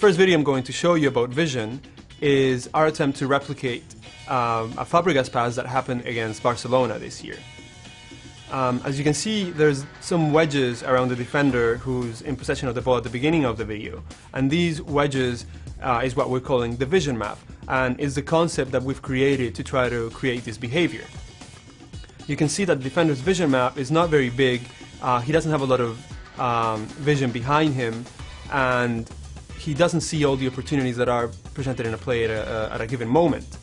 first video I'm going to show you about vision is our attempt to replicate a Fabregas pass that happened against Barcelona this year. As you can see, there's some wedges around the defender who's in possession of the ball at the beginning of the video, and these wedges is what we're calling the vision map, and is the concept that we've created to try to create this behavior. You can see that the defender's vision map is not very big. He doesn't have a lot of vision behind him, and he doesn't see all the opportunities that are presented in a play at a given moment.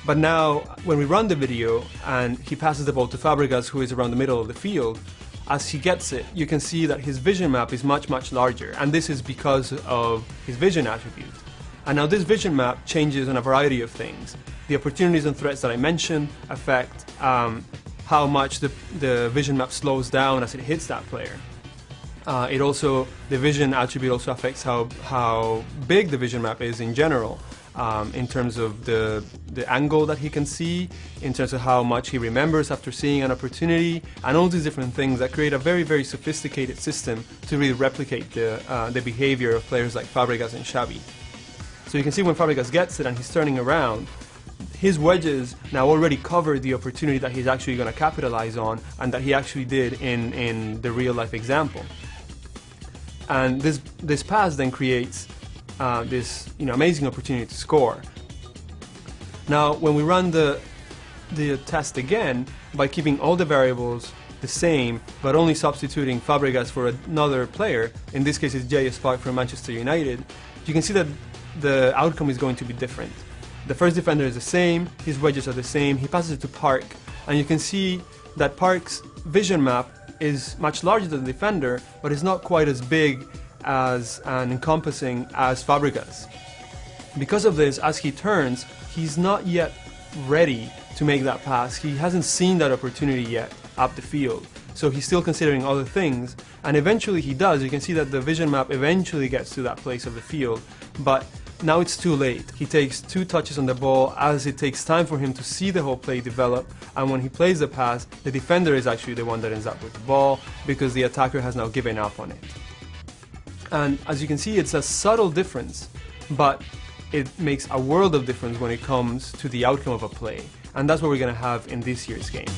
But now, when we run the video and he passes the ball to Fabregas, who is around the middle of the field, as he gets it, you can see that his vision map is much, much larger, and this is because of his vision attribute. And now this vision map changes on a variety of things. The opportunities and threats that I mentioned affect how much the vision map slows down as it hits that player. The vision attribute also affects how big the vision map is in general, in terms of the angle that he can see, in terms of how much he remembers after seeing an opportunity, and all these different things that create a very, very sophisticated system to really replicate the behavior of players like Fabregas and Xavi. So you can see when Fabregas gets it and he's turning around, his wedges now already cover the opportunity that he's actually going to capitalize on, and that he actually did in the real life example. And this pass then creates this amazing opportunity to score. Now, when we run the test again, by keeping all the variables the same, but only substituting Fabregas for another player, in this case it's J.S. Park from Manchester United, you can see that the outcome is going to be different. The first defender is the same, his wedges are the same, he passes it to Park, and you can see that Park's vision map is much larger than the defender, but it's not quite as big as and encompassing as Fabregas. Because of this, as he turns, he's not yet ready to make that pass. He hasn't seen that opportunity yet up the field, so he's still considering other things, and eventually he does. You can see that the vision map eventually gets to that place of the field, but now it's too late. He takes 2 touches on the ball, as it takes time for him to see the whole play develop, and when he plays the pass, the defender is actually the one that ends up with the ball, because the attacker has now given up on it. And as you can see, it's a subtle difference, but it makes a world of difference when it comes to the outcome of a play, and that's what we're going to have in this year's game.